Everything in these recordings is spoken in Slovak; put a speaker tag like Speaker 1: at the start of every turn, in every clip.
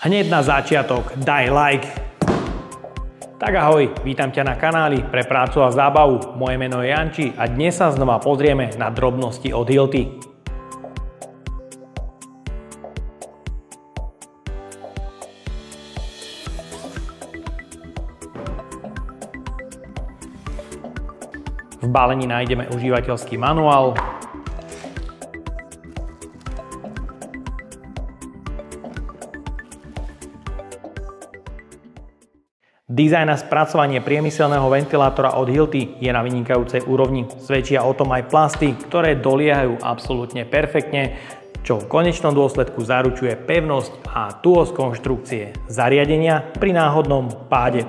Speaker 1: Hneď na začiatok daj like. Tak ahoj, vítam ťa na kanáli pre prácu a zábavu. Moje meno je Janči a dnes sa znova pozrieme na drobnosti od Hilti. V balení nájdeme užívateľský manuál, dizajn a spracovanie priemyselného ventilátora od Hilti je na vynikajúcej úrovni. Svedčia o tom aj plasty, ktoré doliehajú absolútne perfektne, čo v konečnom dôsledku zaručuje pevnosť a tuhosť konštrukcie zariadenia pri náhodnom páde.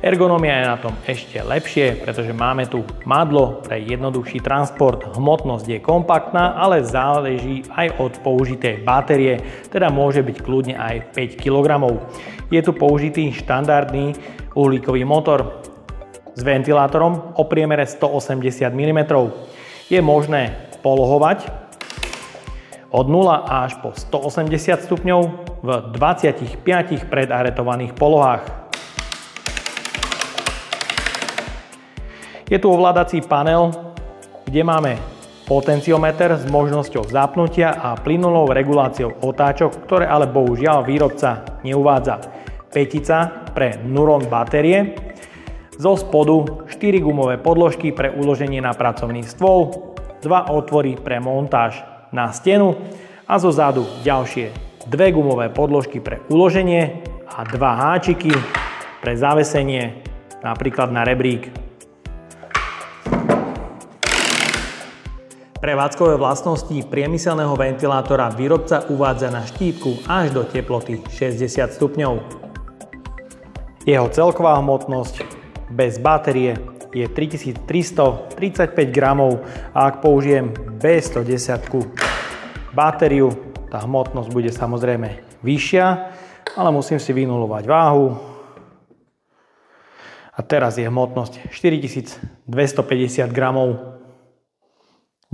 Speaker 1: Ergonómia je na tom ešte lepšie, pretože máme tu madlo pre jednoduchší transport. Hmotnosť je kompaktná, ale záleží aj od použitej batérie, teda môže byť kľudne aj 5 kg. Je tu použitý štandardný uhlíkový motor s ventilátorom o priemere 180 mm. Je možné polohovať od 0 až po 180 stupňov v 25 predaretovaných polohách. Je tu ovládací panel, kde máme potenciometer s možnosťou zapnutia a plynulou reguláciou otáčok, ktoré ale bohužiaľ výrobca neuvádza. Petica pre Nuron batérie, zo spodu 4 gumové podložky pre uloženie na pracovný stôl, 2 otvory pre montáž na stenu a zo zadu ďalšie 2 gumové podložky pre uloženie a 2 háčiky pre zavesenie, napríklad na rebrík. Prevádzkové vlastnosti priemyselného ventilátora výrobca uvádza na štítku až do teploty 60 stupňov. Jeho celková hmotnosť bez batérie je 3335 gramov a ak použijem B110 batériu, tá hmotnosť bude samozrejme vyššia, ale musím si vynulovať váhu. A teraz je hmotnosť 4250 gramov.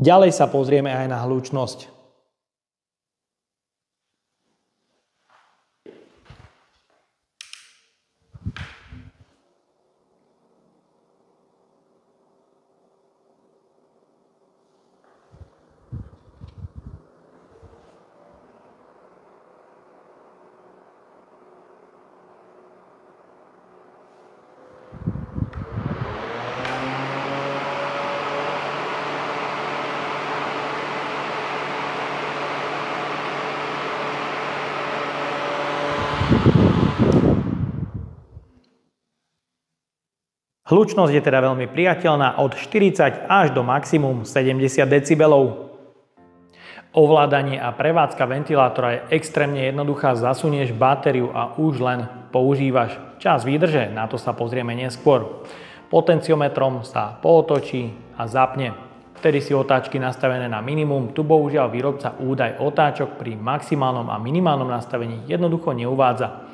Speaker 1: Ďalej sa pozrieme aj na hlučnosť. Hlučnosť je teda veľmi priateľná od 40 až do maximum 70 decibelov. Ovládanie a prevádzka ventilátora je extrémne jednoduchá, zasunieš batériu a už len používaš. Čas výdrže, na to sa pozrieme neskôr. Potenciometrom sa pootočí a zapne. Vtedy si otáčky nastavené na minimum, tu bohužiaľ výrobca údaj otáčok pri maximálnom a minimálnom nastavení jednoducho neuvádza.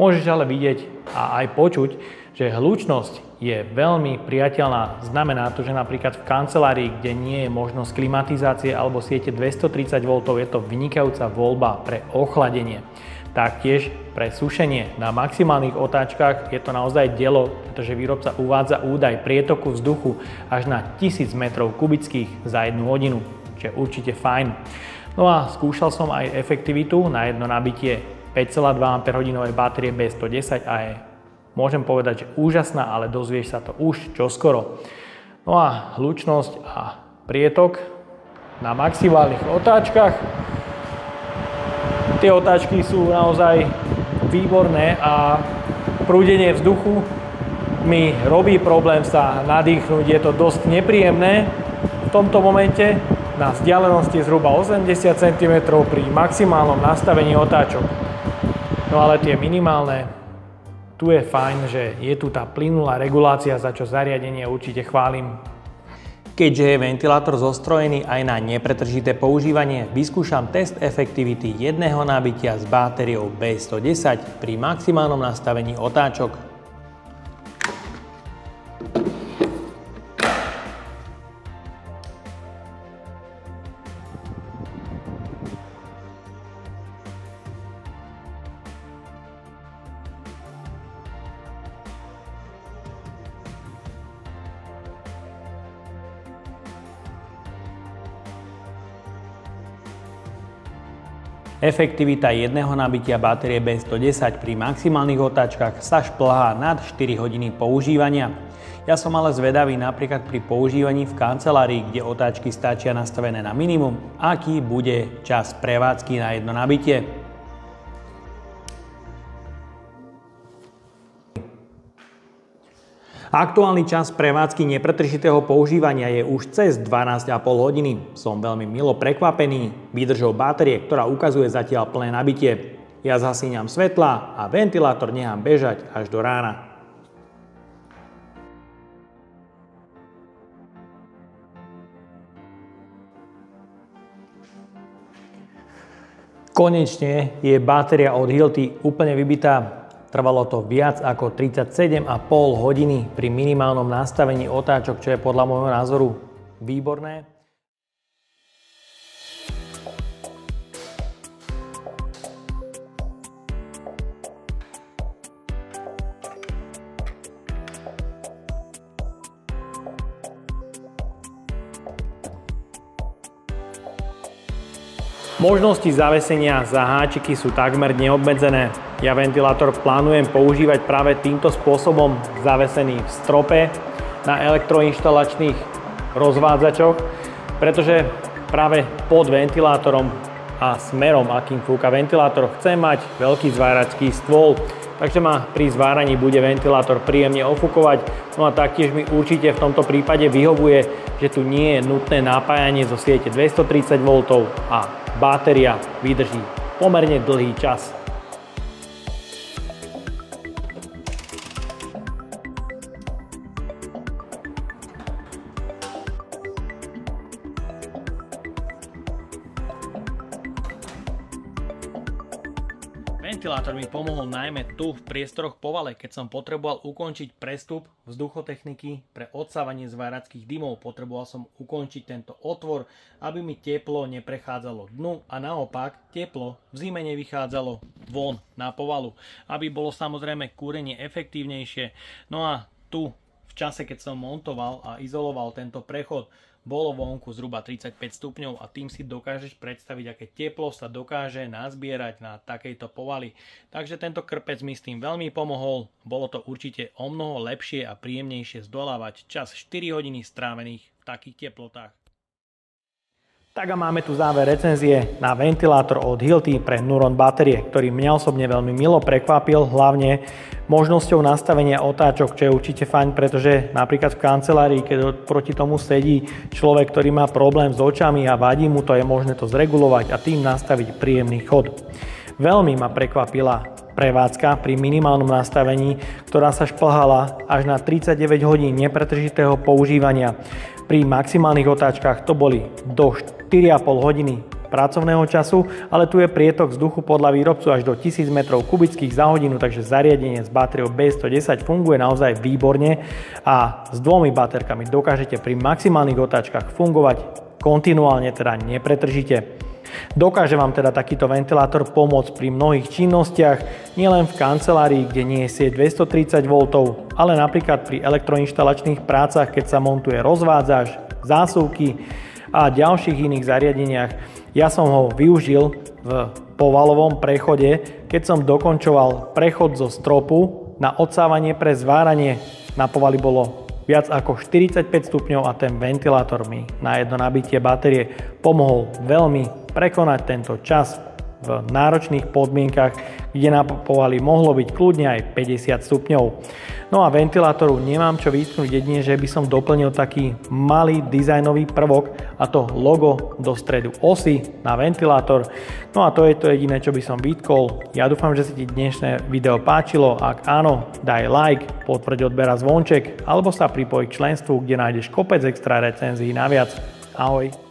Speaker 1: Môžeš ale vidieť a aj počuť, že hlučnosť je veľmi priateľná. Znamená to, že napríklad v kancelárii, kde nie je možnosť klimatizácie alebo siete 230 V, je to vynikajúca voľba pre ochladenie. Taktiež pre sušenie na maximálnych otáčkach je to naozaj dielo, pretože výrobca uvádza údaj prietoku vzduchu až na 1000 m3 za 1 hodinu, čo je určite fajn. No a skúšal som aj efektivitu na jedno nabitie 5,2 Ah batérie B110 a je, môžem povedať, že úžasná, ale dozvieš sa to už čoskoro. No a hlučnosť a prietok na maximálnych otáčkach. Tie otáčky sú naozaj výborné a prúdenie vzduchu mi robí problém sa nadýchnuť. Je to dosť nepríjemné v tomto momente na vzdialenosti zhruba 80 cm pri maximálnom nastavení otáčok. No ale tie minimálne, tu je fajn, že je tu tá plynulá regulácia, za čo zariadenie určite chválim. Keďže je ventilátor zostrojený aj na nepretržité používanie, vyskúšam test efektivity jedného nábitia s batériou B110 pri maximálnom nastavení otáčok. Efektivita jedného nabitia batérie B110 pri maximálnych otáčkach sa šplhá nad 4 hodiny používania. Ja som ale zvedavý napríklad pri používaní v kancelárii, kde otáčky stačia nastavené na minimum, aký bude čas prevádzky na jedno nabitie. Aktuálny čas prevádzky nepretržitého používania je už cez 12,5 hodiny. Som veľmi milo prekvapený výdržou batérie, ktorá ukazuje zatiaľ plné nabitie. Ja zhasíňam svetla a ventilátor nechám bežať až do rána. Konečne je batéria od Hilti úplne vybitá. Trvalo to viac ako 37,5 hodiny pri minimálnom nastavení otáčok, čo je podľa môjho názoru výborné. Možnosti zavesenia za háčiky sú takmer neobmedzené. Ja ventilátor plánujem používať práve týmto spôsobom, zavesený v strope na elektroinštalačných rozvádzačoch, pretože práve pod ventilátorom a smerom, akým fúka ventilátor, chcem mať veľký zváračský stôl, takže ma pri zváraní bude ventilátor príjemne ofúkovať. No a taktiež mi určite v tomto prípade vyhovuje, že tu nie je nutné napájanie zo siete 230 V a batéria vydrží pomerne dlhý čas. Ventilátor mi pomohol najmä tu v priestoroch po vale, keď som potreboval ukončiť prestup vzduchotechniky pre odsávanie zváračských dymov. Potreboval som ukončiť tento otvor, aby mi teplo neprechádzalo dnu a naopak teplo v zime nevychádzalo von na povalu, aby bolo samozrejme kúrenie efektívnejšie. No a tu v čase, keď som montoval a izoloval tento prechod, bolo vonku zhruba 35 stupňov a tým si dokážeš predstaviť, aké teplo sa dokáže nazbierať na takejto povali. Takže tento krpec mi s tým veľmi pomohol. Bolo to určite omnoho lepšie a príjemnejšie zdolávať čas 4 hodiny strávených v takých teplotách. Tak a máme tu záver recenzie na ventilátor od Hilti pre Nuron batérie, ktorý mňa osobne veľmi milo prekvapil, hlavne možnosťou nastavenia otáčok, čo je určite fajn, pretože napríklad v kancelárii, keď proti tomu sedí človek, ktorý má problém s očami a vadí mu to, je možné to zregulovať a tým nastaviť príjemný chod. Veľmi ma prekvapila prevádzka pri minimálnom nastavení, ktorá sa šplhala až na 39 hodín nepretržitého používania. Pri maximálnych otáčkach to boli do 4,5 hodiny pracovného času, ale tu je prietok vzduchu podľa výrobcu až do 1000 m3 za hodinu, takže zariadenie s batériou B110 funguje naozaj výborne a s dvomi baterkami dokážete pri maximálnych otáčkach fungovať kontinuálne, teda nepretržite. Dokáže vám teda takýto ventilátor pomôcť pri mnohých činnostiach, nielen v kancelárii, kde nie je sieť 230 V, ale napríklad pri elektroinštalačných prácach, keď sa montuje rozvádzač, zásuvky a ďalších iných zariadeniach. Ja som ho využil v povalovom prechode, keď som dokončoval prechod zo stropu na odsávanie pre zváranie. Na povali bolo viac ako 45 stupňov a ten ventilátor mi na jedno nabitie batérie pomohol veľmi prekonať tento čas v náročných podmienkach, kde na povali mohlo byť kľudne aj 50 stupňov. No a ventilátoru nemám čo vytknúť, jedine, že by som doplnil taký malý dizajnový prvok, a to logo do stredu osy na ventilátor. No a to je to jediné, čo by som vytkol. Ja dúfam, že sa ti dnešné video páčilo. Ak áno, daj like, potvrď odber a zvonček, alebo sa pripoj k členstvu, kde nájdeš kopec extra recenzií naviac. Ahoj!